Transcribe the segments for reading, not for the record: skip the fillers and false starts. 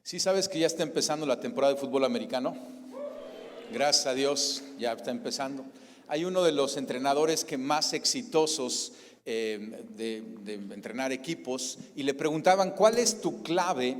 ¿Sí sabes que ya está empezando la temporada de fútbol americano? Gracias a Dios, ya está empezando. Hay uno de los entrenadores que más exitosos de entrenar equipos, y le preguntaban: ¿cuál es tu clave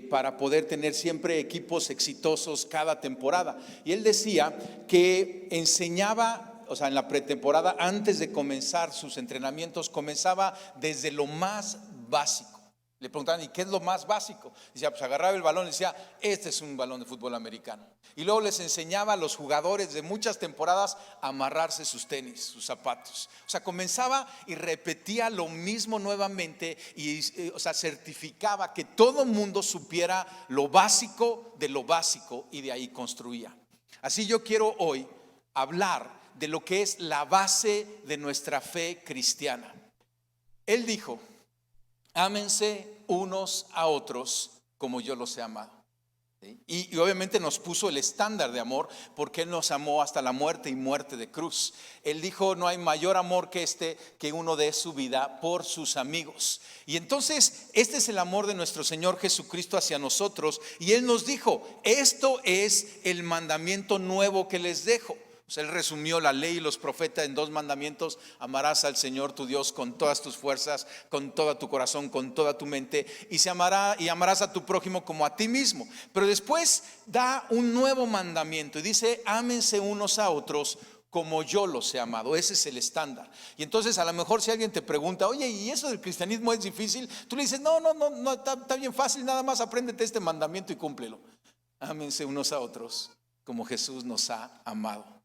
para poder tener siempre equipos exitosos cada temporada? Y él decía que enseñaba, o sea, en la pretemporada, antes de comenzar sus entrenamientos, comenzaba desde lo más básico. Le preguntaban: ¿y qué es lo más básico? Decía: pues agarraba el balón y decía: este es un balón de fútbol americano. Y luego les enseñaba a los jugadores de muchas temporadas a amarrarse sus tenis, sus zapatos. O sea, comenzaba y repetía lo mismo nuevamente y certificaba que todo mundo supiera lo básico de lo básico, y de ahí construía. Así yo quiero hoy hablar de lo que es la base de nuestra fe cristiana. Él dijo: ámense unos a otros como yo los he amado. ¿Sí? Y obviamente nos puso el estándar de amor, porque Él nos amó hasta la muerte y muerte de cruz. Él dijo: no hay mayor amor que este, que uno dé su vida por sus amigos. Y entonces este es el amor de nuestro Señor Jesucristo hacia nosotros. Y Él nos dijo: esto es el mandamiento nuevo que les dejo. Pues Él resumió la ley y los profetas en 2 mandamientos: amarás al Señor tu Dios con todas tus fuerzas, con todo tu corazón, con toda tu mente, y amarás a tu prójimo como a ti mismo. Pero después da un nuevo mandamiento y dice: ámense unos a otros como yo los he amado. Ese es el estándar. Y entonces, a lo mejor, si alguien te pregunta: oye, ¿y eso del cristianismo es difícil? Tú le dices: no, está bien fácil, nada más apréndete este mandamiento y cúmplelo. Ámense unos a otros como Jesús nos ha amado.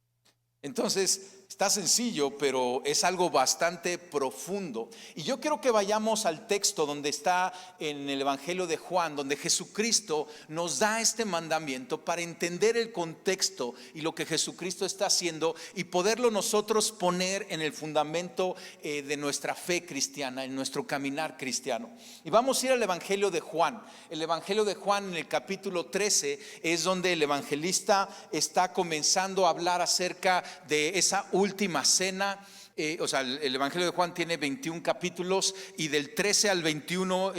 Entonces, está sencillo, pero es algo bastante profundo. Y yo quiero que vayamos al texto donde está en el Evangelio de Juan, donde Jesucristo nos da este mandamiento para entender el contexto y lo que Jesucristo está haciendo, y poderlo nosotros poner en el fundamento de nuestra fe cristiana, en nuestro caminar cristiano. Y vamos a ir al Evangelio de Juan. El Evangelio de Juan, en el capítulo 13, es donde el evangelista está comenzando a hablar acerca de esa última cena. El Evangelio de Juan tiene 21 capítulos, y del 13 al 21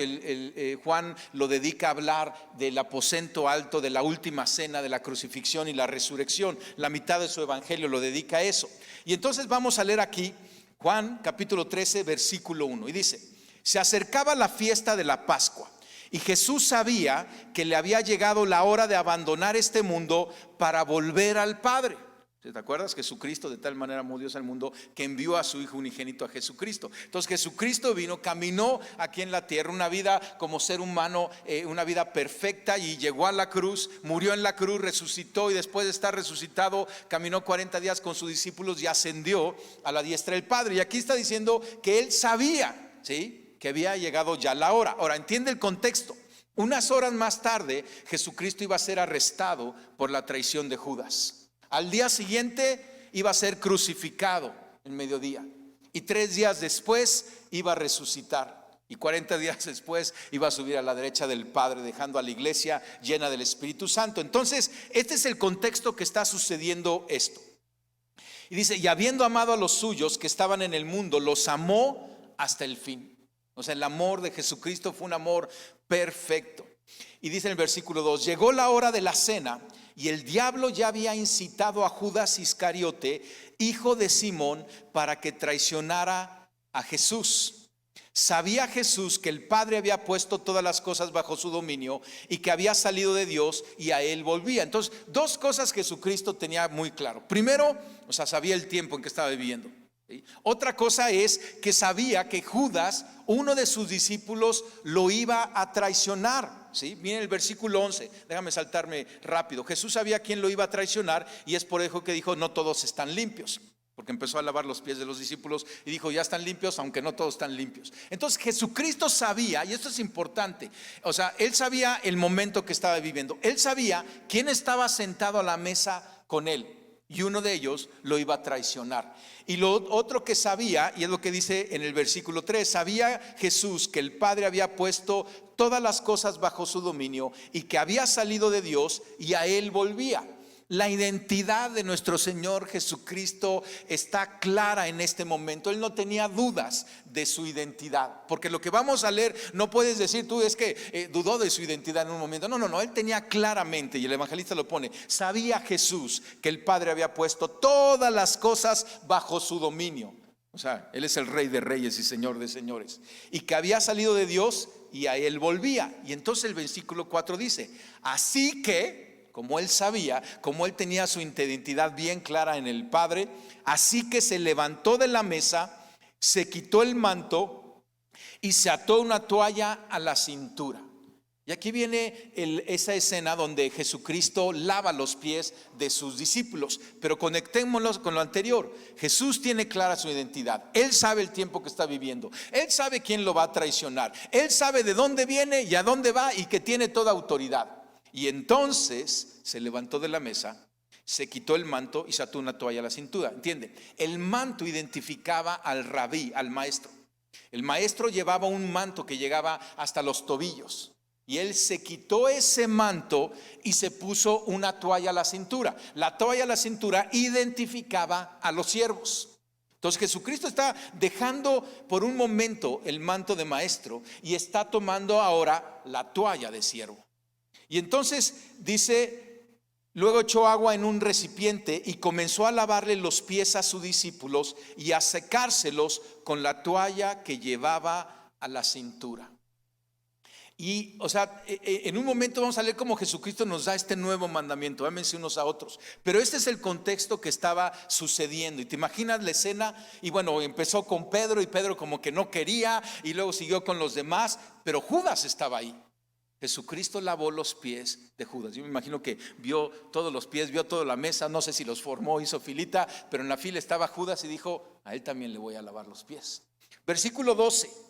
Juan lo dedica a hablar del aposento alto, de la última cena, de la crucifixión y la resurrección. La mitad de su evangelio lo dedica a eso. Y entonces vamos a leer aquí Juan capítulo 13 versículo 1, y dice: se acercaba la fiesta de la Pascua, y Jesús sabía que le había llegado la hora de abandonar este mundo para volver al Padre. ¿Te acuerdas? Jesucristo de tal manera amó Dios al mundo que envió a su Hijo unigénito, a Jesucristo. Entonces Jesucristo vino, caminó aquí en la tierra una vida como ser humano, una vida perfecta, y llegó a la cruz, murió en la cruz, resucitó, y después de estar resucitado caminó 40 días con sus discípulos y ascendió a la diestra del Padre. Y aquí está diciendo que Él sabía, ¿sí?, que había llegado ya la hora. Ahora, entiende el contexto. Unas horas más tarde Jesucristo iba a ser arrestado por la traición de Judas. Al día siguiente iba a ser crucificado en mediodía, y 3 días después iba a resucitar, y 40 días después iba a subir a la derecha del Padre, dejando a la iglesia llena del Espíritu Santo. Entonces, este es el contexto que está sucediendo esto. Y dice: y habiendo amado a los suyos que estaban en el mundo, los amó hasta el fin. O sea, el amor de Jesucristo fue un amor perfecto. Y dice en el versículo 2: llegó la hora de la cena, y el diablo ya había incitado a Judas Iscariote, hijo de Simón, para que traicionara a Jesús. Sabía Jesús que el Padre había puesto todas las cosas bajo su dominio, y que había salido de Dios y a Él volvía. Entonces, 2 cosas Jesucristo tenía muy claro. Primero, sabía el tiempo en que estaba viviendo. ¿Sí? Otra cosa es que sabía que Judas, uno de sus discípulos, lo iba a traicionar. ¿Sí? Miren el versículo 11, déjame saltarme rápido. Jesús sabía quién lo iba a traicionar, y es por eso que dijo: no todos están limpios, porque empezó a lavar los pies de los discípulos y dijo: ya están limpios, aunque no todos están limpios. Entonces Jesucristo sabía, y esto es importante, Él sabía el momento que estaba viviendo. Él sabía quién estaba sentado a la mesa con Él, y uno de ellos lo iba a traicionar. Y lo otro que sabía, y es lo que dice en el versículo 3, sabía Jesús que el Padre había puesto todas las cosas bajo su dominio, y que había salido de Dios y a Él volvía. La identidad de nuestro Señor Jesucristo está clara en este momento. Él no tenía dudas de su identidad, porque lo que vamos a leer, no puedes decir tú es que dudó de su identidad en un momento. No, él tenía claramente, y el evangelista lo pone, sabía Jesús que el Padre había puesto todas las cosas bajo su dominio. O sea, Él es el Rey de Reyes y Señor de Señores, y que había salido de Dios y a Él volvía. Y entonces el versículo 4 dice, así que como Él sabía, como Él tenía su identidad bien clara en el Padre, así que se levantó de la mesa, se quitó el manto y se ató una toalla a la cintura. Y aquí viene esa escena donde Jesucristo lava los pies de sus discípulos. Pero conectémoslos con lo anterior. Jesús tiene clara su identidad. Él sabe el tiempo que está viviendo. Él sabe quién lo va a traicionar. Él sabe de dónde viene y a dónde va, y que tiene toda autoridad. Y entonces se levantó de la mesa, se quitó el manto y se ató una toalla a la cintura. ¿Entienden? El manto identificaba al rabí, al maestro. El maestro llevaba un manto que llegaba hasta los tobillos. Y él se quitó ese manto y se puso una toalla a la cintura. La toalla a la cintura identificaba a los siervos. Entonces Jesucristo está dejando por un momento el manto de maestro y está tomando ahora la toalla de siervo. Y entonces dice, luego echó agua en un recipiente y comenzó a lavarle los pies a sus discípulos y a secárselos con la toalla que llevaba a la cintura. Y, o sea, en un momento vamos a leer cómo Jesucristo nos da este nuevo mandamiento, ámense unos a otros. Pero este es el contexto que estaba sucediendo. Y te imaginas la escena, y bueno, empezó con Pedro, y Pedro como que no quería, y luego siguió con los demás, pero Judas estaba ahí. Jesucristo lavó los pies de Judas. Yo me imagino que vio todos los pies, vio toda la mesa, no sé si los formó, hizo filita, pero en la fila estaba Judas y dijo, a él también le voy a lavar los pies. Versículo 12.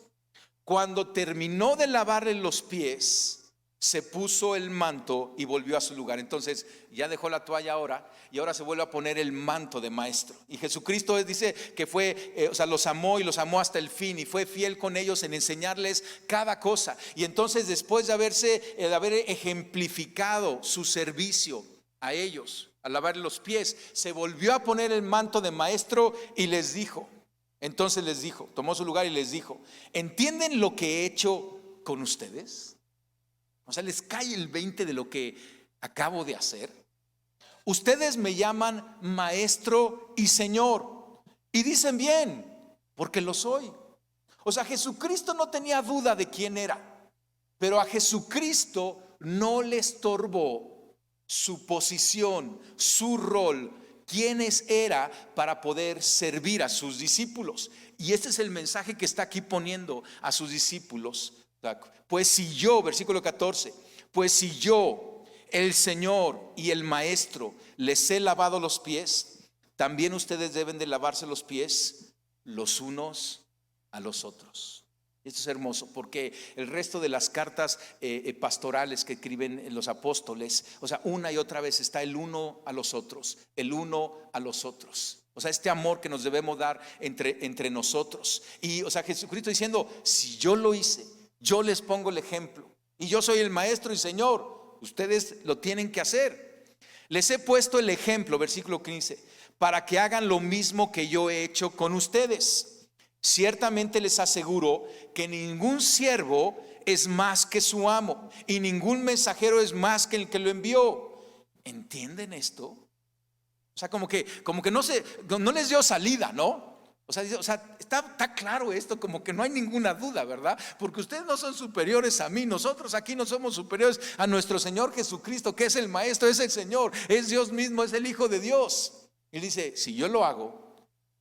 Cuando terminó de lavarle los pies, se puso el manto y volvió a su lugar. Entonces ya dejó la toalla ahora, y ahora se vuelve a poner el manto de maestro. Y Jesucristo dice que fue, los amó y los amó hasta el fin, y fue fiel con ellos en enseñarles cada cosa. Y entonces, después de haber ejemplificado su servicio a ellos, al lavarle los pies, se volvió a poner el manto de maestro y les dijo. Entonces les dijo, tomó su lugar y les dijo, ¿entienden lo que he hecho con ustedes? O sea, les cae el 20 de lo que acabo de hacer. Ustedes me llaman maestro y señor, y dicen bien, porque lo soy. O sea, Jesucristo no tenía duda de quién era, pero a Jesucristo no le estorbó su posición, su rol, quiénes era para poder servir a sus discípulos. Y este es el mensaje que está aquí poniendo a sus discípulos. Pues si yo, versículo 14, pues si yo, el Señor y el Maestro, les he lavado los pies, también ustedes deben de lavarse los pies los unos a los otros. Esto es hermoso, porque el resto de las cartas pastorales que escriben los apóstoles, o sea, una y otra vez está el uno a los otros, el uno a los otros. O sea, este amor que nos debemos dar entre nosotros. Y, o sea, Jesucristo diciendo, si yo lo hice, yo les pongo el ejemplo, y yo soy el maestro y señor, ustedes lo tienen que hacer. Les he puesto el ejemplo, versículo 15, para que hagan lo mismo que yo he hecho con ustedes. Ciertamente les aseguro que ningún siervo es más que su amo, y ningún mensajero es más que el que lo envió. ¿Entienden esto? O sea, como que no les dio salida, ¿no? O sea, está claro esto, como que no hay ninguna duda, ¿verdad? Porque ustedes no son superiores a mí, nosotros aquí no somos superiores a nuestro Señor Jesucristo, que es el Maestro, es el Señor, es Dios mismo, es el Hijo de Dios. Él dice, si yo lo hago,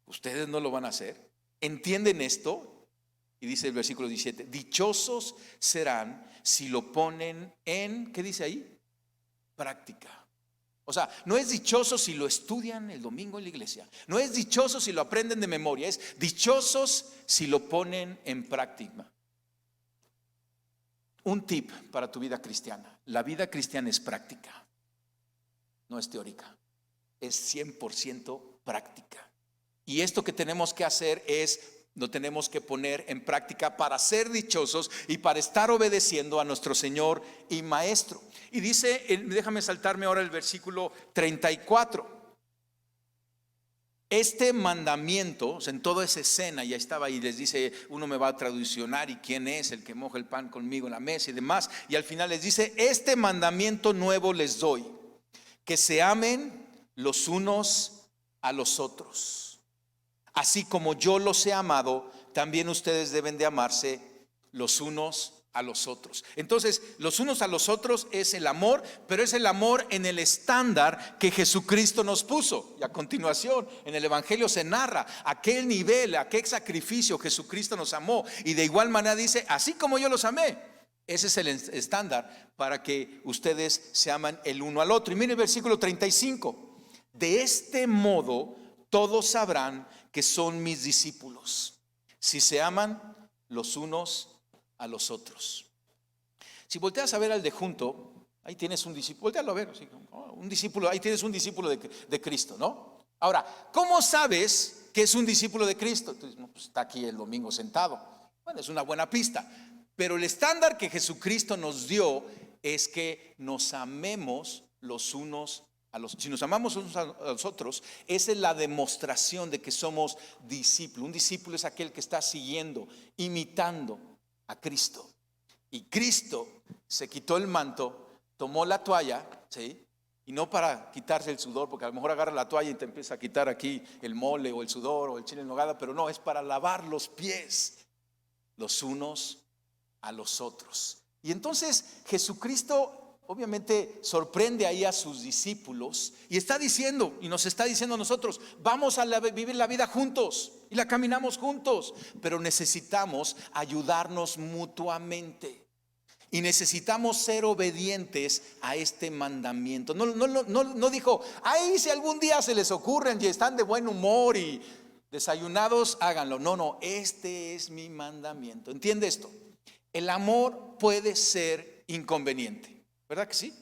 ustedes no lo van a hacer. ¿Entienden esto? Y dice el versículo 17, dichosos serán si lo ponen en, ¿qué dice ahí? Práctica. O sea, no es dichoso si lo estudian el domingo en la iglesia, no es dichoso si lo aprenden de memoria, es dichosos si lo ponen en práctica. Un tip para tu vida cristiana: la vida cristiana es práctica, no es teórica, es 100% práctica. Y esto que tenemos que hacer es lo tenemos que poner en práctica para ser dichosos y para estar obedeciendo a nuestro Señor y Maestro. Y dice, déjame saltarme ahora el versículo 34. Este mandamiento, o sea, en toda esa escena ya estaba y les dice, uno me va a traduccionar y quién es el que moja el pan conmigo en la mesa y demás. Y al final les dice, este mandamiento nuevo les doy, que se amen los unos a los otros. Así como yo los he amado, también ustedes deben de amarse los unos a los otros. Entonces, los unos a los otros es el amor, pero es el amor en el estándar que Jesucristo nos puso. Y a continuación, en el Evangelio se narra aquel nivel, aquel sacrificio Jesucristo nos amó. Y de igual manera dice, así como yo los amé. Ese es el estándar para que ustedes se aman el uno al otro. Y mire el versículo 35. De este modo, todos sabrán que son mis discípulos, si se aman los unos a los otros. Si volteas a ver al de junto, ahí tienes un discípulo, voltealo a ver, así, un discípulo, ahí tienes un discípulo de Cristo, ¿no? Ahora, ¿cómo sabes que es un discípulo de Cristo? Entonces, no, pues está aquí el domingo sentado. Bueno, es una buena pista, pero el estándar que Jesucristo nos dio es que nos amemos los unos a los otros. Si nos amamos unos a los otros, esa es la demostración de que somos discípulos. Un discípulo es aquel que está siguiendo, imitando a Cristo. Y Cristo se quitó el manto, tomó la toalla, ¿sí? Y no para quitarse el sudor, porque a lo mejor agarra la toalla y te empieza a quitar aquí el mole o el sudor o el chile en nogada, pero no, es para lavar los pies los unos a los otros. Y entonces Jesucristo obviamente sorprende ahí a sus discípulos y está diciendo, y nos está diciendo a nosotros, vamos a vivir la vida juntos y la caminamos juntos, pero necesitamos ayudarnos mutuamente y necesitamos ser obedientes a este mandamiento. No dijo, ahí si algún día se les ocurren y están de buen humor y desayunados, háganlo. No, este es mi mandamiento. ¿Entiende esto? El amor puede ser inconveniente, ¿verdad que sí?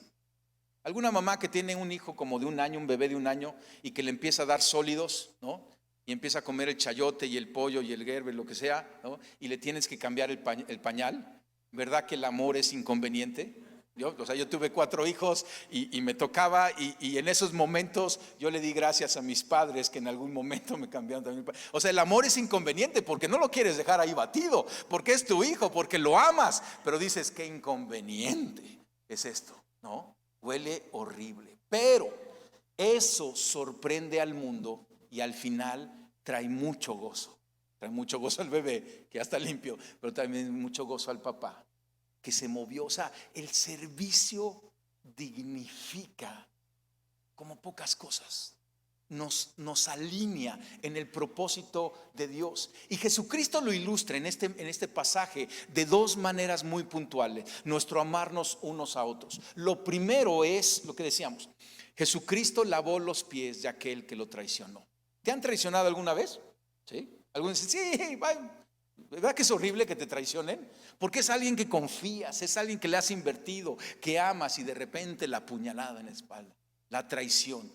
¿Alguna mamá que tiene un hijo como de un año, un bebé de un año, y que le empieza a dar sólidos, ¿no? Y empieza a comer el chayote y el pollo y el Gerber, lo que sea, ¿no? Y le tienes que cambiar el pañal, ¿verdad que el amor es inconveniente? Yo tuve 4 hijos y me tocaba y en esos momentos yo le di gracias a mis padres que en algún momento me cambiaron también. O sea, el amor es inconveniente porque no lo quieres dejar ahí batido, porque es tu hijo, porque lo amas, pero dices, qué inconveniente es esto, ¿no? Huele horrible, pero eso sorprende al mundo y al final trae mucho gozo. Trae mucho gozo al bebé, que ya está limpio, pero también mucho gozo al papá, que se movió. O sea, el servicio dignifica como pocas cosas. Nos alinea en el propósito de Dios. Y Jesucristo lo ilustra en este pasaje de 2 maneras muy puntuales. Nuestro amarnos unos a otros. Lo primero es lo que decíamos. Jesucristo lavó los pies de aquel que lo traicionó. ¿Te han traicionado alguna vez? ¿Sí? Algunos dicen, sí, ¿verdad que es horrible que te traicionen? Porque es alguien que confías, es alguien que le has invertido, que amas, y de repente la puñalada en la espalda, la traición.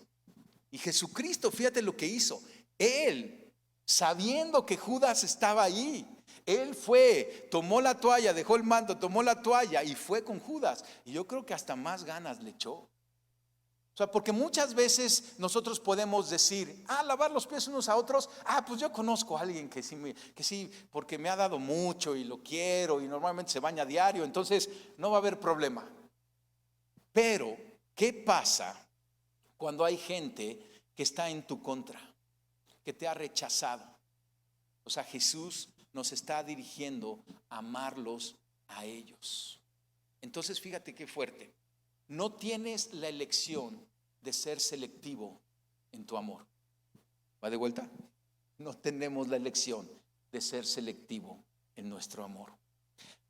Y Jesucristo, fíjate lo que hizo. Él, sabiendo que Judas estaba ahí, él fue, tomó la toalla, dejó el manto, tomó la toalla y fue con Judas. Y yo creo que hasta más ganas le echó. O sea, porque muchas veces nosotros podemos decir, lavar los pies unos a otros. Pues yo conozco a alguien que sí, porque me ha dado mucho y lo quiero y normalmente se baña a diario, entonces no va a haber problema. Pero, ¿qué pasa cuando hay gente que está en tu contra, que te ha rechazado? O sea, Jesús nos está dirigiendo a amarlos a ellos. Entonces, fíjate qué fuerte. No tienes la elección de ser selectivo en tu amor. ¿Va de vuelta? No tenemos la elección de ser selectivo en nuestro amor.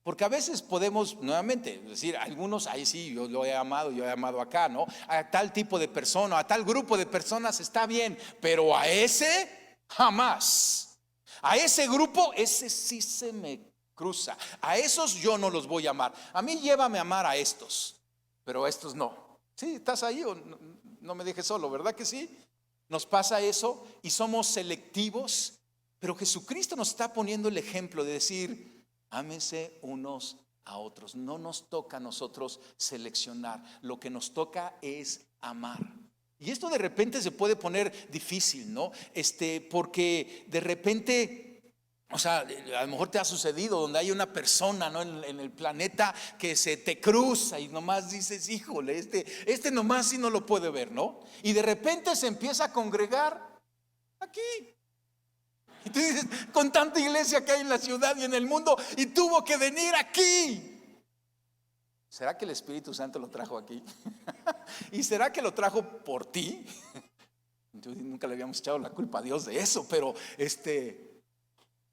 Porque a veces podemos, nuevamente, decir, algunos, ahí sí, yo he amado acá, ¿no? A tal tipo de persona, a tal grupo de personas está bien, pero a ese, jamás. A ese grupo, ese sí se me cruza. A esos yo no los voy a amar. A mí llévame a amar a estos, pero a estos no. Sí, estás ahí o no me dejes solo, ¿verdad que sí? Nos pasa eso y somos selectivos Pero Jesucristo nos está poniendo el ejemplo de decir, ámense unos a otros. No nos toca a nosotros seleccionar, lo que nos toca es amar. Y esto de repente se puede poner difícil, ¿no? Porque de repente, o sea, a lo mejor te ha sucedido donde hay una persona, ¿no? En el planeta que se te cruza y nomás dices, híjole, este nomás sí no lo puede ver, ¿no? Y de repente se empieza a congregar aquí. Y tú dices, con tanta iglesia que hay en la ciudad y en el mundo, y tuvo que venir aquí. ¿Será que el Espíritu Santo lo trajo aquí? ¿Y será que lo trajo por ti? Yo nunca le habíamos echado la culpa a Dios de eso, pero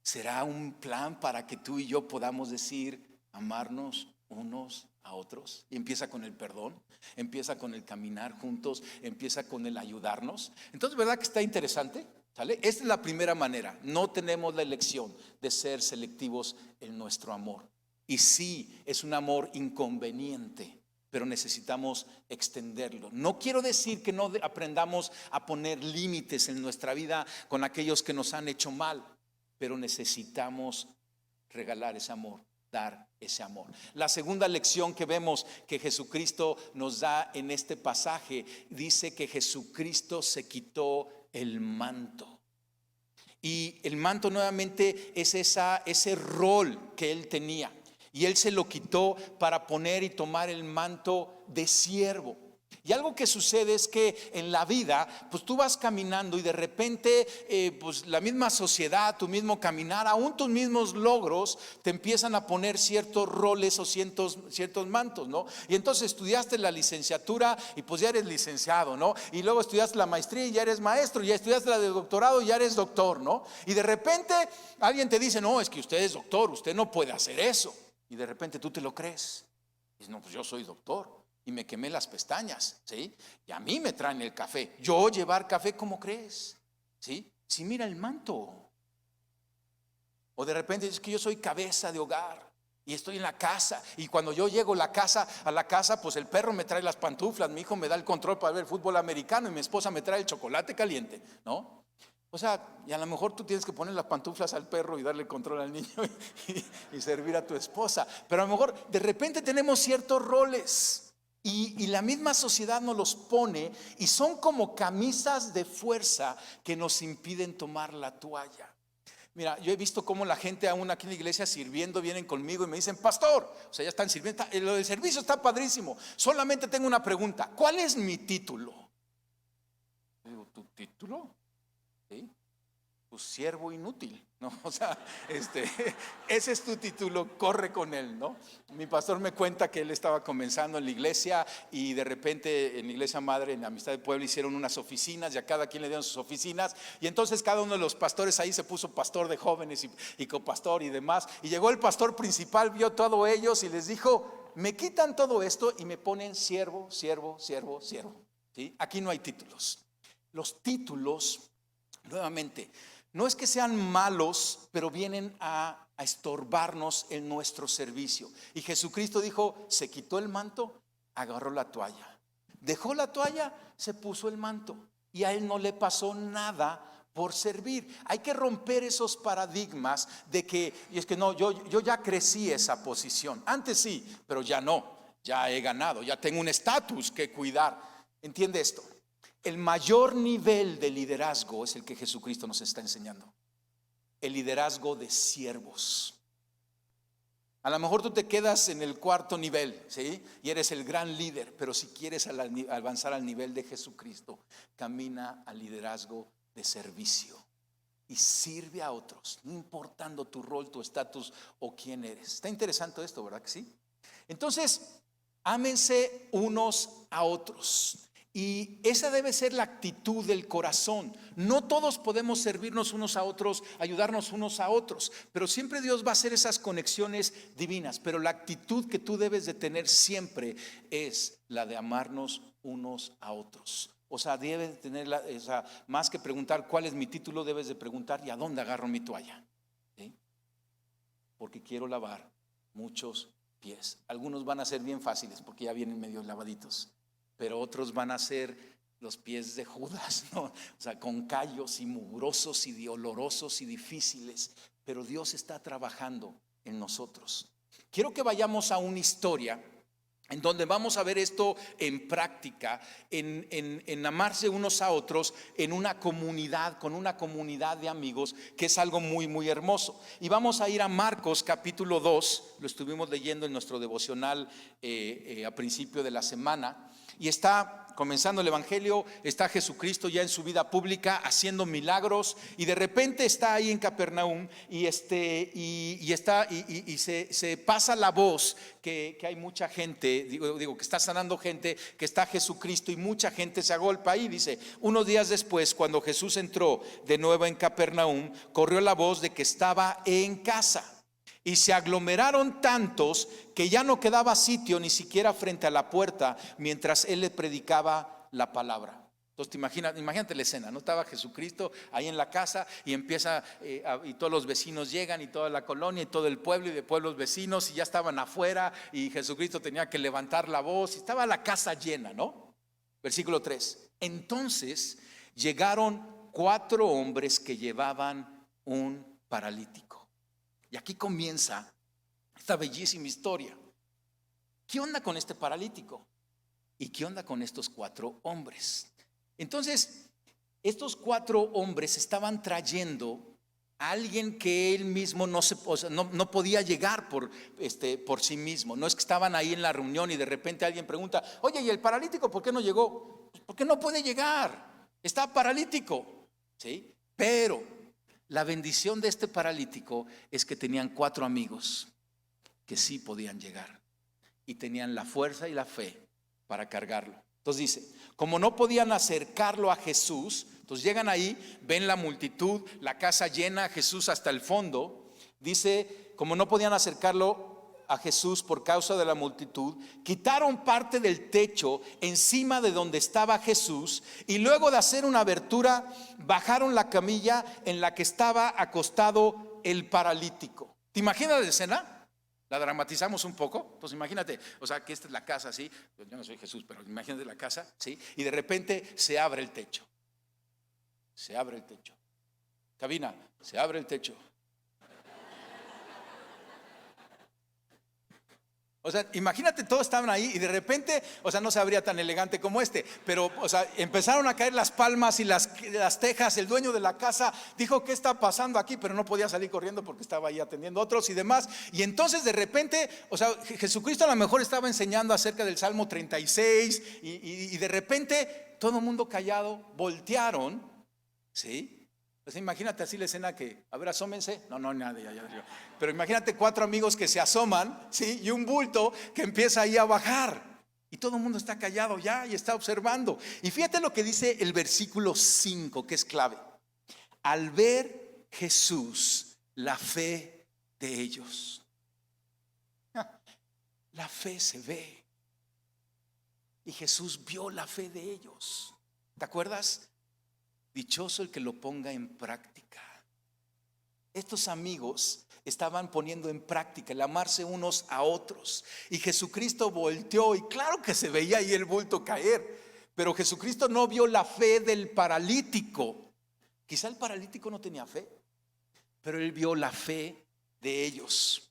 ¿será un plan para que tú y yo podamos decir, amarnos unos a otros? Y empieza con el perdón, empieza con el caminar juntos, empieza con el ayudarnos. Entonces, ¿verdad que está interesante? ¿Sale? Esta es la primera manera. No tenemos la elección de ser selectivos en nuestro amor. Y sí, es un amor inconveniente, pero necesitamos extenderlo. No quiero decir que no aprendamos a poner límites en nuestra vida con aquellos que nos han hecho mal, pero necesitamos regalar ese amor, dar ese amor. La segunda lección que vemos que Jesucristo nos da en este pasaje, dice que Jesucristo se quitó el manto. Y el manto nuevamente es ese rol que él tenía. Y él se lo quitó para poner y tomar el manto de siervo. Y algo que sucede es que en la vida, pues tú vas caminando y de repente, pues la misma sociedad, tu mismo caminar, aún tus mismos logros, te empiezan a poner ciertos roles o ciertos mantos, ¿no? Y entonces estudiaste la licenciatura y pues ya eres licenciado, ¿no? Y luego estudiaste la maestría y ya eres maestro, y ya estudiaste la de doctorado y ya eres doctor, ¿no? Y de repente alguien te dice, no, es que usted es doctor, usted no puede hacer eso. Y de repente tú te lo crees. Y dices, no, pues yo soy doctor y me quemé las pestañas, ¿sí? Y a mí me traen el café. Yo llevar café, ¿cómo crees? ¿Sí? Si mira el manto. O de repente dices que yo soy cabeza de hogar y estoy en la casa, y cuando yo llego a la casa, pues el perro me trae las pantuflas, mi hijo me da el control para ver fútbol americano y mi esposa me trae el chocolate caliente, ¿no? O sea, y a lo mejor tú tienes que poner las pantuflas al perro y darle control al niño y servir a tu esposa. Pero a lo mejor de repente tenemos ciertos roles y la misma sociedad nos los pone, y son como camisas de fuerza que nos impiden tomar la toalla. Mira, yo he visto cómo la gente aún aquí en la iglesia sirviendo vienen conmigo y me dicen, pastor, o sea, ya están sirviendo, lo del servicio está padrísimo, solamente tengo una pregunta, ¿cuál es mi título? Yo digo, ¿tu título? ¿Sí? Tu siervo inútil, ¿no? O sea, ese es tu título, corre con él, ¿no? Mi pastor me cuenta que él estaba comenzando en la iglesia y de repente en la iglesia madre, en la Amistad del Pueblo, hicieron unas oficinas y a cada quien le dieron sus oficinas, y entonces cada uno de los pastores ahí se puso pastor de jóvenes y copastor y demás, y llegó el pastor principal, vio todo ellos y les dijo, me quitan todo esto y me ponen siervo, siervo, siervo, siervo, ¿sí? Aquí no hay títulos. Los títulos, nuevamente, no es que sean malos, pero vienen a estorbarnos en nuestro servicio. Y Jesucristo dijo, se quitó el manto, agarró la toalla, dejó la toalla, se puso el manto, y a él no le pasó nada por servir. Hay que romper esos paradigmas de que, y es que no, yo ya crecí esa posición. Antes sí, pero ya no, ya he ganado, ya tengo un estatus que cuidar. ¿Entiende esto? El mayor nivel de liderazgo es el que Jesucristo nos está enseñando. El liderazgo de siervos. A lo mejor tú te quedas en el cuarto nivel, ¿sí? Y eres el gran líder, pero si quieres avanzar al nivel de Jesucristo, camina al liderazgo de servicio y sirve a otros, no importando tu rol, tu estatus o quién eres. Está interesante esto, ¿verdad que sí? Entonces, ámense unos a otros. Y esa debe ser la actitud del corazón. No todos podemos servirnos unos a otros, ayudarnos unos a otros, pero siempre Dios va a hacer esas conexiones divinas. Pero la actitud que tú debes de tener siempre es la de amarnos unos a otros. O sea, debes de tener, más que preguntar cuál es mi título, debes de preguntar, ¿y a dónde agarro mi toalla? ¿Sí? Porque quiero lavar muchos pies. Algunos van a ser bien fáciles porque ya vienen medio lavaditos, pero otros van a ser los pies de Judas, ¿no? O sea, con callos y mugrosos y dolorosos y difíciles, pero Dios está trabajando en nosotros. Quiero que vayamos a una historia en donde vamos a ver esto en práctica, en amarse unos a otros, en una comunidad, con una comunidad de amigos, que es algo muy, muy hermoso. Y vamos a ir a Marcos capítulo 2, lo estuvimos leyendo en nuestro devocional a principio de la semana, y está comenzando el evangelio, está Jesucristo ya en su vida pública haciendo milagros, y de repente está ahí en Capernaum y se pasa la voz que hay mucha gente, digo que está sanando gente, que está Jesucristo, y mucha gente se agolpa ahí. Dice, unos días después, cuando Jesús entró de nuevo en Capernaum, corrió la voz de que estaba en casa. Y se aglomeraron tantos que ya no quedaba sitio ni siquiera frente a la puerta mientras él le predicaba la palabra. Entonces imagínate la escena, ¿no? Estaba Jesucristo ahí en la casa y empieza y todos los vecinos llegan, y toda la colonia y todo el pueblo y de pueblos vecinos, y ya estaban afuera, y Jesucristo tenía que levantar la voz y estaba la casa llena, ¿no? Versículo 3. Entonces llegaron 4 hombres que llevaban un paralítico. Y aquí comienza esta bellísima historia. ¿Qué onda con este paralítico? ¿Y qué onda con estos 4 hombres? Entonces, estos 4 hombres estaban trayendo a alguien que él mismo no podía llegar por sí mismo. No es que estaban ahí en la reunión y de repente alguien pregunta, oye, ¿y el paralítico por qué no llegó? Pues porque no puede llegar, está paralítico, ¿sí? Pero la bendición de este paralítico es que tenían 4 amigos que sí podían llegar y tenían la fuerza y la fe para cargarlo. Entonces dice, como no podían acercarlo a Jesús, entonces llegan ahí, ven la multitud, la casa llena, Jesús hasta el fondo. Dice, como no podían acercarlo a Jesús por causa de la multitud, quitaron parte del techo encima de donde estaba Jesús, y luego de hacer una abertura bajaron la camilla en la que estaba acostado el paralítico. ¿Te imaginas la escena? La dramatizamos un poco. Entonces imagínate, o sea, que esta es la casa, ¿sí? Yo no soy Jesús, pero imagínate la casa, ¿sí? Y de repente se abre el techo. Se abre el techo. Cabina, se abre el techo. O sea, imagínate, todos estaban ahí y de repente, o sea, no se abría tan elegante como pero, o sea, empezaron a caer las palmas y las tejas. El dueño de la casa dijo, ¿qué está pasando aquí? Pero no podía salir corriendo porque estaba ahí atendiendo a otros y demás. Y entonces de repente, o sea, Jesucristo a lo mejor estaba enseñando acerca del Salmo 36 y de repente todo el mundo callado, voltearon, ¿sí? Pues imagínate así la escena que, a ver, asómense. No, nadie, ya. Pero imagínate 4 amigos que se asoman, ¿sí? Y un bulto que empieza ahí a bajar. Y todo el mundo está callado ya y está observando. Y fíjate lo que dice el versículo 5, que es clave. Al ver Jesús la fe de ellos. La fe se ve. Y Jesús vio la fe de ellos. ¿Te acuerdas? Dichoso el que lo ponga en práctica. Estos amigos estaban poniendo en práctica el amarse unos a otros. Y Jesucristo volteó y claro que se veía ahí el bulto caer. Pero Jesucristo no vio la fe del paralítico. Quizá el paralítico no tenía fe, pero él vio la fe de ellos.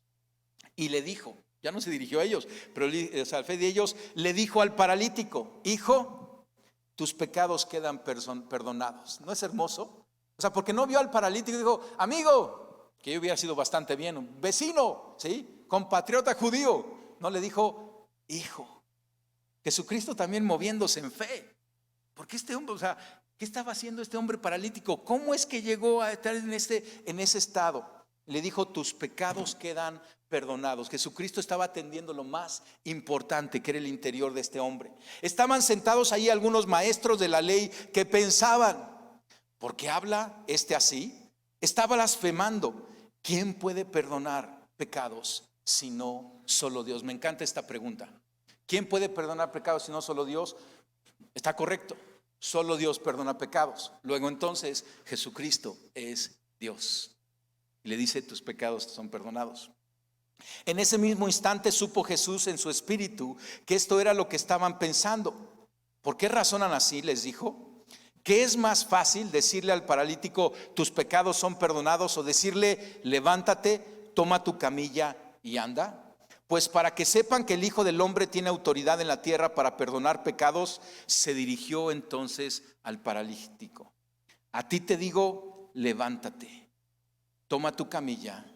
Y le dijo, ya no se dirigió a ellos, pero la fe de ellos le dijo al paralítico, hijo, tus pecados quedan perdonados. ¿No es hermoso? O sea, porque no vio al paralítico y dijo, amigo, que yo hubiera sido bastante bien, un vecino, ¿sí? Compatriota judío. No, le dijo, hijo. Jesucristo también moviéndose en fe. Porque este hombre, o sea, ¿qué estaba haciendo este hombre paralítico? ¿Cómo es que llegó a estar en ese estado? Le dijo, tus pecados quedan perdonados. Jesucristo estaba atendiendo lo más importante, que era el interior de este hombre. Estaban sentados ahí algunos maestros de la ley que pensaban, ¿por qué habla así? Está blasfemando. ¿Quién puede perdonar pecados si no solo Dios? Me encanta esta pregunta. ¿Quién puede perdonar pecados si no solo Dios? Está correcto, solo Dios perdona pecados. Luego entonces Jesucristo es Dios. Y le dice, tus pecados son perdonados. En ese mismo instante supo Jesús en su espíritu que esto era lo que estaban pensando. ¿Por qué razonan así?, les dijo. ¿Qué es más fácil, decirle al paralítico, tus pecados son perdonados, o decirle, levántate, toma tu camilla y anda? Pues para que sepan que el Hijo del Hombre tiene autoridad en la tierra para perdonar pecados, se dirigió entonces al paralítico. A ti te digo, levántate, toma tu camilla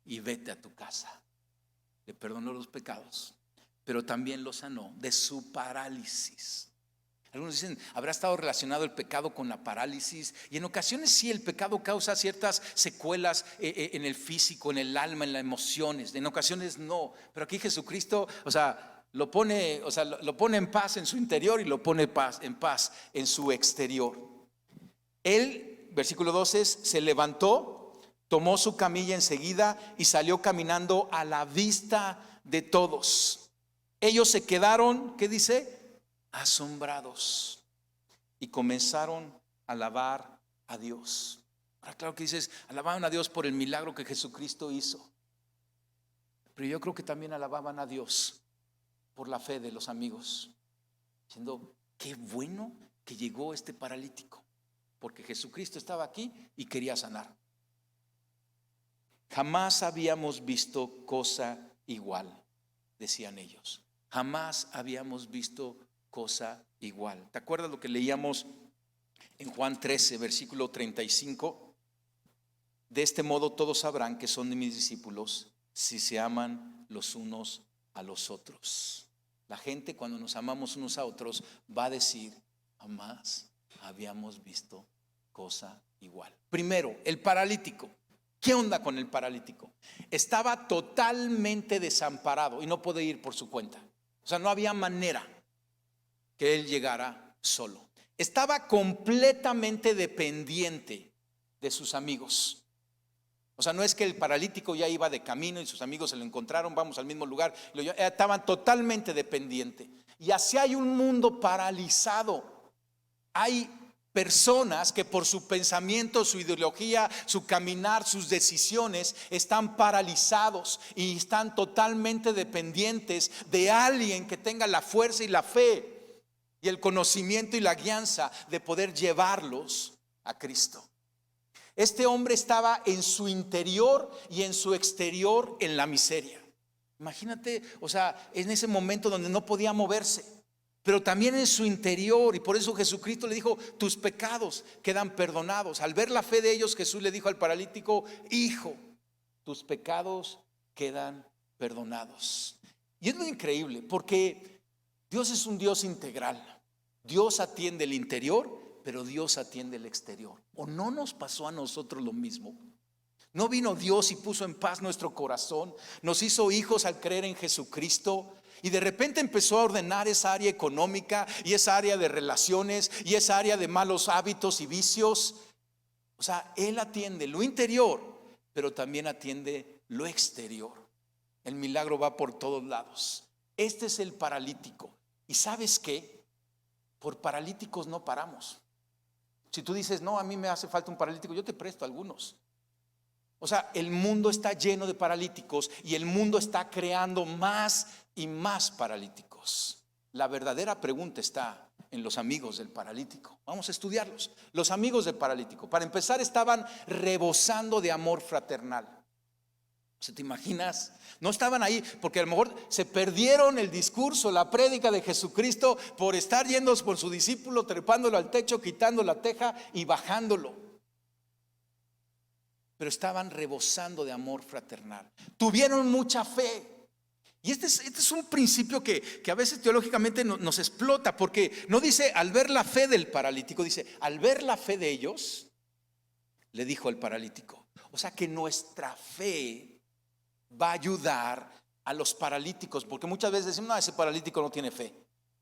y vete a tu casa. Le perdonó los pecados, pero también lo sanó de su parálisis. Algunos dicen, ¿habrá estado relacionado el pecado con la parálisis? Y en ocasiones sí, el pecado causa ciertas secuelas en el físico, en el alma, en las emociones. En ocasiones no. Pero aquí Jesucristo, lo pone en paz en su interior y lo pone en paz en su exterior. Él, versículo 12, se levantó, tomó su camilla enseguida y salió caminando a la vista de todos. Ellos se quedaron, ¿qué dice?, asombrados, y comenzaron a alabar a Dios. Ahora, claro que dices, alababan a Dios por el milagro que Jesucristo hizo, pero yo creo que también alababan a Dios por la fe de los amigos, diciendo, qué bueno que llegó este paralítico, porque Jesucristo estaba aquí y quería sanar. Jamás habíamos visto cosa igual, decían ellos. Jamás habíamos visto cosa igual. ¿Te acuerdas lo que leíamos en Juan 13, versículo 35? De este modo todos sabrán que son de mis discípulos si se aman los unos a los otros. La gente, cuando nos amamos unos a otros, va a decir, jamás habíamos visto cosa igual. Primero, el paralítico. ¿Qué onda con el paralítico? Estaba totalmente desamparado y no podía ir por su cuenta. No había manera que él llegara solo. Estaba completamente dependiente de sus amigos. No es que el paralítico ya iba de camino y sus amigos se lo encontraron, vamos al mismo lugar. Estaban totalmente dependientes. Y así hay un mundo paralizado. Hay personas que por su pensamiento, su ideología, su caminar, sus decisiones están paralizados y están totalmente dependientes de alguien que tenga la fuerza y la fe y el conocimiento y la guianza de poder llevarlos a Cristo. Este hombre estaba en su interior y en su exterior en la miseria. Imagínate, en ese momento donde no podía moverse, pero también en su interior. Y por eso Jesucristo le dijo, tus pecados quedan perdonados. Al ver la fe de ellos, Jesús le dijo al paralítico, hijo, tus pecados quedan perdonados. Y es lo increíble, porque Dios es un Dios integral. Dios atiende el interior, pero Dios atiende el exterior. ¿O no nos pasó a nosotros lo mismo? ¿No vino Dios y puso en paz nuestro corazón? Nos hizo hijos al creer en Jesucristo. Y de repente empezó a ordenar esa área económica y esa área de relaciones y esa área de malos hábitos y vicios. Él atiende lo interior, pero también atiende lo exterior. El milagro va por todos lados. Este es el paralítico. ¿Y sabes qué? Por paralíticos no paramos. Si tú dices, no, a mí me hace falta un paralítico, yo te presto algunos. El mundo está lleno de paralíticos y el mundo está creando más y más paralíticos. La verdadera pregunta está en los amigos del paralítico. Vamos a estudiarlos. Los amigos del paralítico, para empezar, estaban rebosando de amor fraternal. ¿Te imaginas? No estaban ahí porque a lo mejor se perdieron el discurso, la prédica de Jesucristo por estar yendo por su discípulo, trepándolo al techo, quitando la teja y bajándolo. Pero estaban rebosando de amor fraternal. Tuvieron mucha fe. Y este es un principio que a veces teológicamente nos explota, porque no dice al ver la fe del paralítico, dice al ver la fe de ellos, le dijo al paralítico. Que nuestra fe va a ayudar a los paralíticos, porque muchas veces decimos, no, ese paralítico no tiene fe.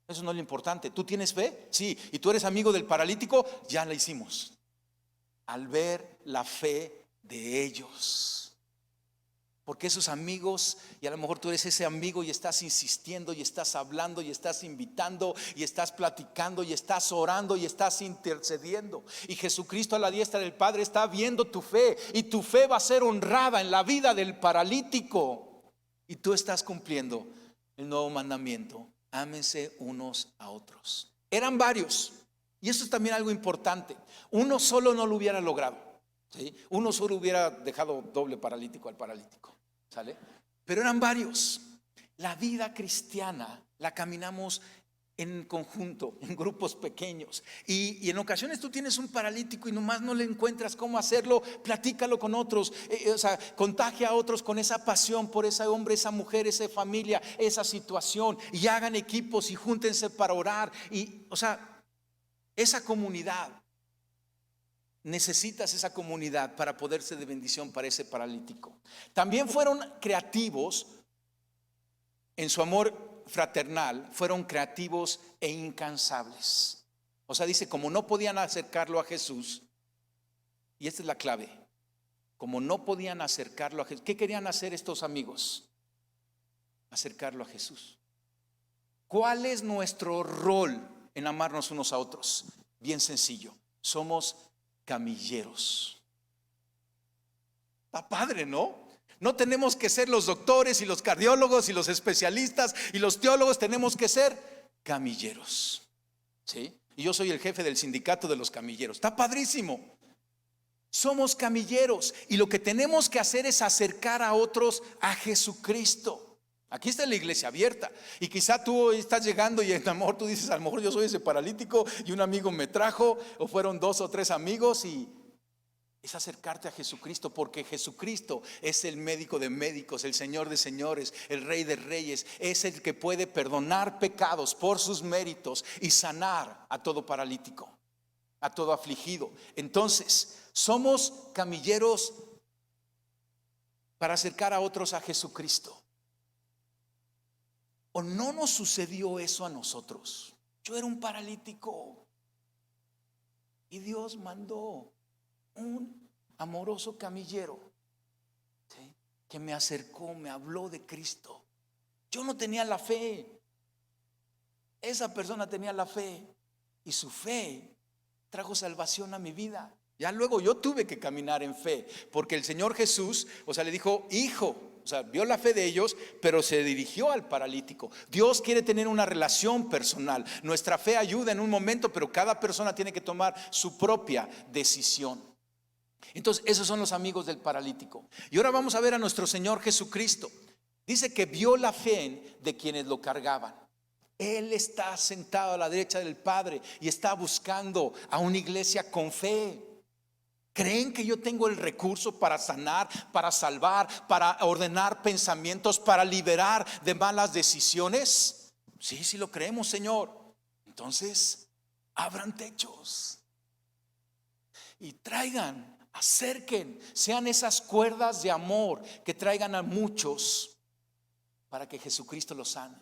Eso no es lo importante. ¿Tú tienes fe? Sí. ¿Y tú eres amigo del paralítico? Ya la hicimos. Al ver la fe de ellos. Porque esos amigos, y a lo mejor tú eres ese amigo y estás insistiendo y estás hablando y estás invitando y estás platicando y estás orando y estás intercediendo. Y Jesucristo a la diestra del Padre está viendo tu fe y tu fe va a ser honrada en la vida del paralítico. Y tú estás cumpliendo el nuevo mandamiento: ámense unos a otros. Eran varios. Y eso es también algo importante. Uno solo no lo hubiera logrado, ¿sí? Uno solo hubiera dejado doble paralítico al paralítico, ¿sale? Pero eran varios. La vida cristiana la caminamos en conjunto, en grupos pequeños. Y en ocasiones tú tienes un paralítico y nomás no le encuentras cómo hacerlo. Platícalo con otros, o sea, contagia a otros con esa pasión por ese hombre, esa mujer, esa familia, esa situación. Y hagan equipos y júntense para orar. Y, o sea, esa comunidad, necesitas esa comunidad para poder ser de bendición para ese paralítico. También fueron creativos en su amor fraternal, fueron creativos e incansables. O sea, dice, como no podían acercarlo a Jesús, y esta es la clave, como no podían acercarlo a Jesús, ¿qué querían hacer estos amigos? Acercarlo a Jesús. ¿Cuál es nuestro rol en amarnos unos a otros? Bien sencillo, somos camilleros. Está padre, ¿no? No tenemos que ser los doctores y los cardiólogos y los especialistas y los teólogos, tenemos que ser camilleros, ¿sí? Y yo soy el jefe del sindicato de los camilleros. Está padrísimo. Somos camilleros y lo que tenemos que hacer es acercar a otros a Jesucristo. Aquí está la iglesia abierta y quizá tú estás llegando y en amor tú dices, a lo mejor yo soy ese paralítico y un amigo me trajo, o fueron 2 o 3 amigos, y es acercarte a Jesucristo, porque Jesucristo es el médico de médicos, el Señor de señores, el Rey de reyes. Es el que puede perdonar pecados por sus méritos y sanar a todo paralítico, a todo afligido. Entonces, somos camilleros para acercar a otros a Jesucristo. ¿O no nos sucedió eso a nosotros? Yo era un paralítico y Dios mandó un amoroso camillero, ¿sí?, que me acercó, me habló de Cristo. Yo no tenía la fe, esa persona tenía la fe, y su fe trajo salvación a mi vida. Ya luego yo tuve que caminar en fe, porque el Señor Jesús, o sea, le dijo, hijo, o sea, vio la fe de ellos, pero se dirigió al paralítico. Dios quiere tener una relación personal. Nuestra fe ayuda en un momento, pero cada persona tiene que tomar su propia decisión. Entonces, esos son los amigos del paralítico. Y ahora vamos a ver a nuestro Señor Jesucristo. Dice que vio la fe de quienes lo cargaban. Él está sentado a la derecha del Padre y está buscando a una iglesia con fe. ¿Creen que yo tengo el recurso para sanar, para salvar, para ordenar pensamientos, para liberar de malas decisiones? Sí, sí lo creemos, Señor. Entonces, abran techos y traigan, acerquen, sean esas cuerdas de amor que traigan a muchos para que Jesucristo los sane.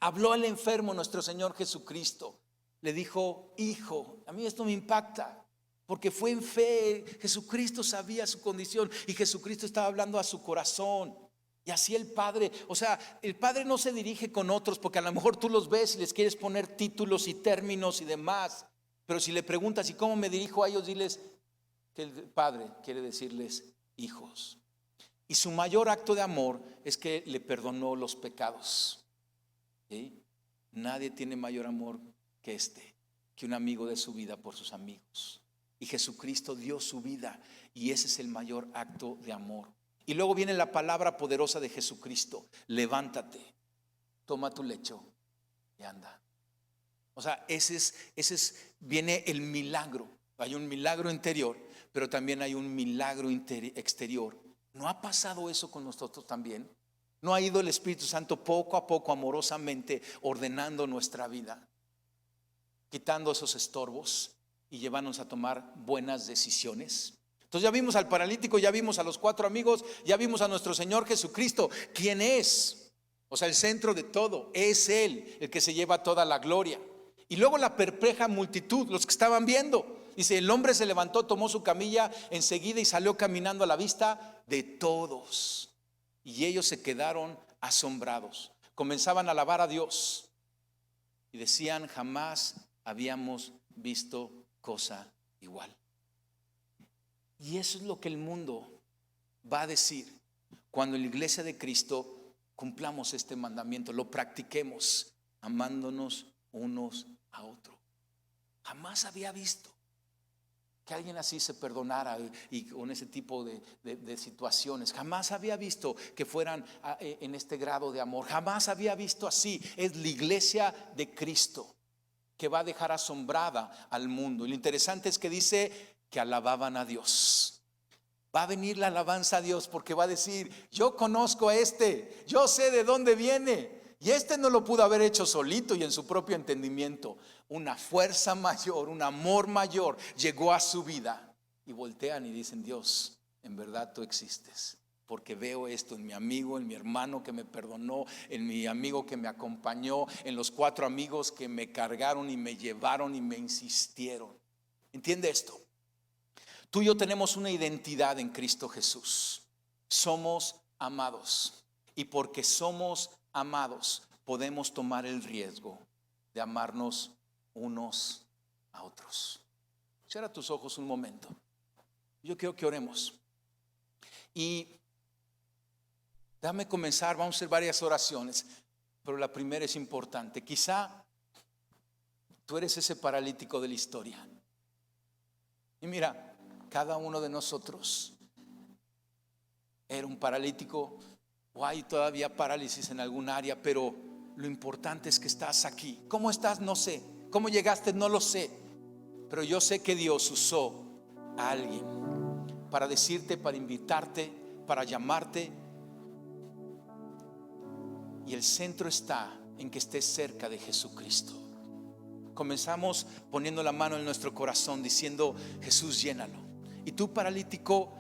Habló al enfermo nuestro Señor Jesucristo. Le dijo, hijo. A mí esto me impacta, porque fue en fe. Jesucristo sabía su condición y Jesucristo estaba hablando a su corazón. Y así el Padre, o sea, el Padre no se dirige con otros, porque a lo mejor tú los ves y les quieres poner títulos y términos y demás. Pero si le preguntas, ¿y cómo me dirijo a ellos? Diles que el Padre quiere decirles hijos. Y su mayor acto de amor es que le perdonó los pecados. ¿Sí? Nadie tiene mayor amor que que un amigo dé su vida por sus amigos. Y Jesucristo dio su vida, y ese es el mayor acto de amor. Y luego viene la palabra poderosa de Jesucristo: levántate, toma tu lecho y anda. O sea, viene el milagro. Hay un milagro interior, pero también hay un milagro exterior. ¿No ha pasado eso con nosotros también? ¿No ha ido el Espíritu Santo poco a poco, amorosamente, ordenando nuestra vida, quitando esos estorbos y llevándonos a tomar buenas decisiones? Entonces ya vimos al paralítico, ya vimos a los 4 amigos, ya vimos a nuestro Señor Jesucristo. ¿Quién es? O sea, el centro de todo. Es Él el que se lleva toda la gloria. Y luego la perpleja multitud, los que estaban viendo. Dice, el hombre se levantó, tomó su camilla enseguida y salió caminando a la vista de todos. Y ellos se quedaron asombrados. Comenzaban a alabar a Dios y decían, jamás habíamos visto cosa igual. Y eso es lo que el mundo va a decir cuando en la iglesia de Cristo cumplamos este mandamiento, lo practiquemos, amándonos unos a otro. Jamás había visto que alguien así se perdonara y con ese tipo de situaciones. Jamás había visto que fueran en este grado de amor. Jamás había visto así. Es la iglesia de Cristo que va a dejar asombrada al mundo. Y lo interesante es que dice que alababan a Dios. Va a venir la alabanza a Dios porque va a decir: yo conozco a este, yo sé de dónde viene. Y este no lo pudo haber hecho solito y en su propio entendimiento. Una fuerza mayor, un amor mayor llegó a su vida. Y voltean y dicen: Dios, en verdad tú existes. Porque veo esto en mi amigo, en mi hermano que me perdonó, en mi amigo que me acompañó, en los 4 amigos que me cargaron y me llevaron y me insistieron. ¿Entiende esto? Tú y yo tenemos una identidad en Cristo Jesús. Somos amados. Y porque somos amados, podemos tomar el riesgo de amarnos unos a otros. Cierra tus ojos un momento. Yo quiero que oremos. Y déjame comenzar, vamos a hacer varias oraciones, pero la primera es importante. Quizá tú eres ese paralítico de la historia. Y mira, cada uno de nosotros era un paralítico, o hay todavía parálisis en algún área, pero lo importante es que estás aquí. ¿Cómo estás? No sé. ¿Cómo llegaste? No lo sé. Pero yo sé que Dios usó a alguien para decirte, para invitarte, para llamarte. Y el centro está en que estés cerca de Jesucristo. Comenzamos poniendo la mano en nuestro corazón diciendo: Jesús, llénalo. Y tú, paralítico,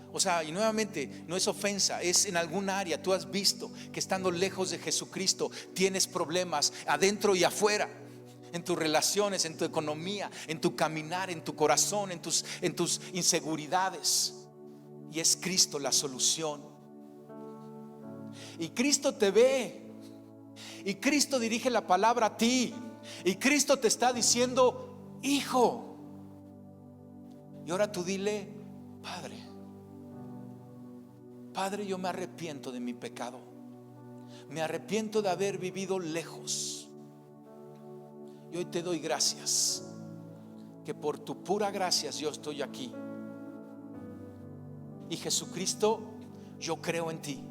y nuevamente no es ofensa, es en algún área tú has visto que estando lejos de Jesucristo tienes problemas adentro y afuera, en tus relaciones, en tu economía, en tu caminar, en tu corazón, en tus inseguridades. Y es Cristo la solución. Y Cristo te ve. Y Cristo dirige la palabra a ti. Y Cristo te está diciendo: hijo. Y ahora tú dile: Padre, yo me arrepiento de mi pecado. Me arrepiento de haber vivido lejos. Y hoy te doy gracias, que por tu pura gracia yo estoy aquí. Y Jesucristo, yo creo en ti.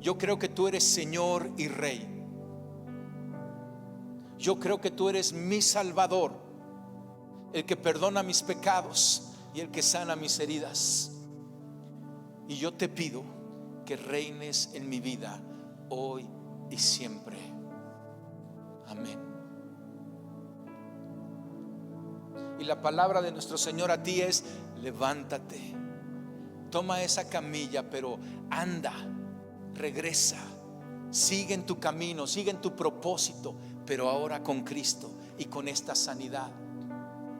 Yo creo que tú eres Señor y Rey. Yo creo que tú eres mi Salvador, el que perdona mis pecados y el que sana mis heridas. Y yo te pido que reines en mi vida hoy y siempre. Amén. Y la palabra de nuestro Señor a ti es: levántate, toma esa camilla, pero anda, regresa, sigue en tu camino, sigue en tu propósito, pero ahora con Cristo y con esta sanidad.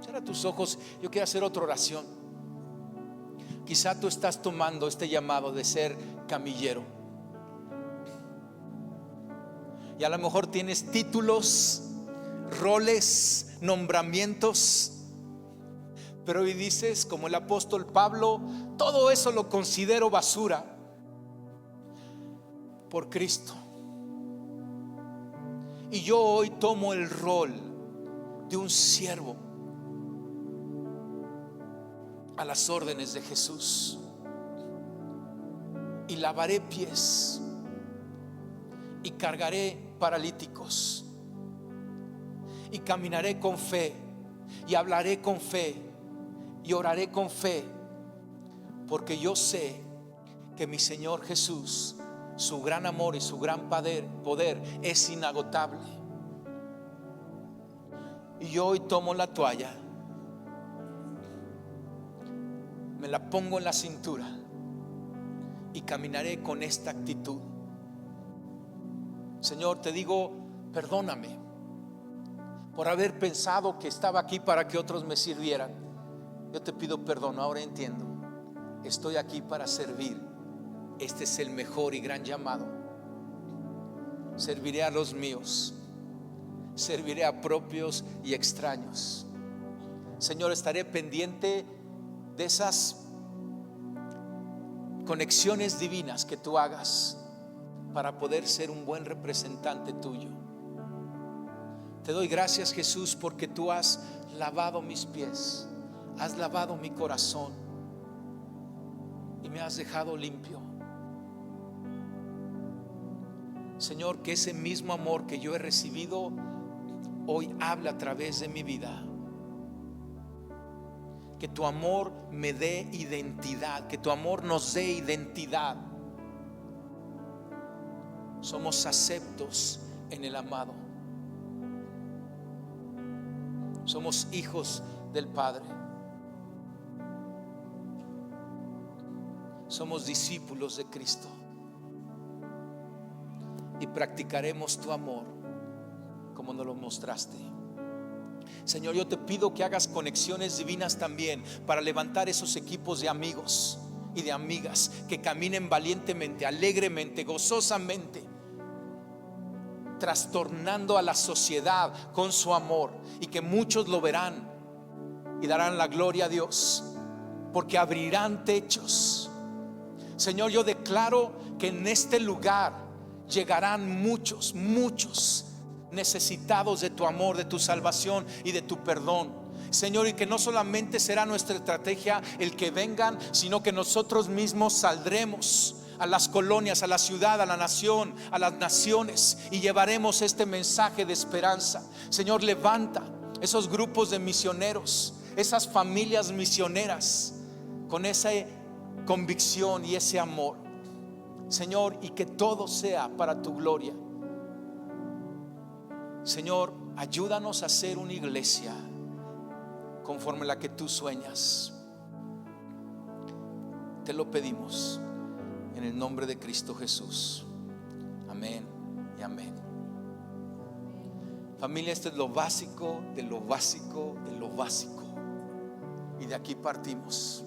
Cierra tus ojos, yo quiero hacer otra oración. Quizá tú estás tomando este llamado de ser camillero, y a lo mejor tienes títulos, roles, nombramientos, pero hoy dices, como el apóstol Pablo: todo eso lo considero basura por Cristo. Y yo hoy tomo el rol de un siervo a las órdenes de Jesús, y lavaré pies y cargaré paralíticos y caminaré con fe y hablaré con fe y oraré con fe, porque yo sé que mi Señor Jesús, su gran amor y su gran poder es inagotable. Y yo hoy tomo la toalla, me la pongo en la cintura y caminaré con esta actitud. Señor, te digo, perdóname por haber pensado que estaba aquí para que otros me sirvieran. Yo te pido perdón, ahora entiendo, estoy aquí para servir. Este es el mejor y gran llamado. Serviré a los míos, serviré a propios y extraños. Señor, estaré pendiente de esas conexiones divinas que tú hagas para poder ser un buen representante tuyo. Te doy gracias, Jesús, porque tú has lavado mis pies, has lavado mi corazón y me has dejado limpio. Señor, que ese mismo amor que yo he recibido hoy habla a través de mi vida. Que tu amor me dé identidad, que tu amor nos dé identidad. Somos aceptos en el amado. Somos hijos del Padre. Somos discípulos de Cristo. Y practicaremos tu amor como nos lo mostraste. Señor, yo te pido que hagas conexiones divinas también para levantar esos equipos de amigos y de amigas que caminen valientemente, alegremente, gozosamente, trastornando a la sociedad con su amor, y que muchos lo verán y darán la gloria a Dios, porque abrirán techos. Señor, yo declaro que en este lugar llegarán muchos necesitados de tu amor, de tu salvación y de tu perdón, Señor, y que no solamente será nuestra estrategia el que vengan, sino que nosotros mismos saldremos a las colonias, a la ciudad, a la nación, a las naciones, y llevaremos este mensaje de esperanza. Señor, levanta esos grupos de misioneros, esas familias misioneras con esa convicción y ese amor, Señor, y que todo sea para tu gloria. Señor, ayúdanos a ser una iglesia conforme a la que tú sueñas. Te lo pedimos en el nombre de Cristo Jesús. Amén y amén. Familia, esto es lo básico de lo básico de lo básico, y de aquí partimos.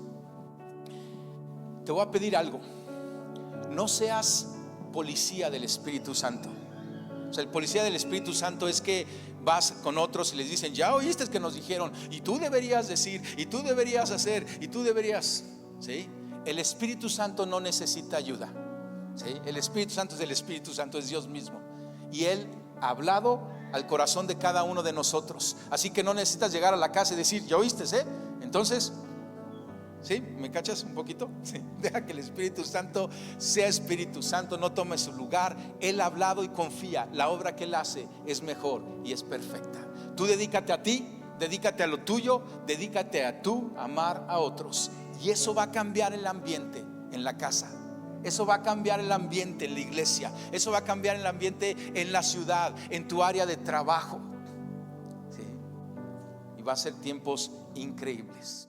Te voy a pedir algo: no seas policía del Espíritu Santo. O sea, el policía del Espíritu Santo es que vas con otros y les dicen: ya oíste que nos dijeron, y tú deberías decir, y tú deberías hacer, y tú deberías, ¿sí? El Espíritu Santo no necesita ayuda, ¿sí? El Espíritu Santo es el Espíritu Santo, es Dios mismo, y Él ha hablado al corazón de cada uno de nosotros. Así que no necesitas llegar a la casa y decir: ya oíste, entonces, ¿sí? ¿Me cachas un poquito? ¿Sí? Deja que el Espíritu Santo sea Espíritu Santo, no tome su lugar. Él ha hablado y confía, la obra que Él hace es mejor y es perfecta. Tú dedícate a ti, dedícate a lo tuyo, dedícate a tú amar a otros, y eso va a cambiar el ambiente en la casa. Eso va a cambiar el ambiente en la iglesia. Eso va a cambiar el ambiente en la ciudad, en tu área de trabajo, ¿sí? Y va a ser tiempos increíbles.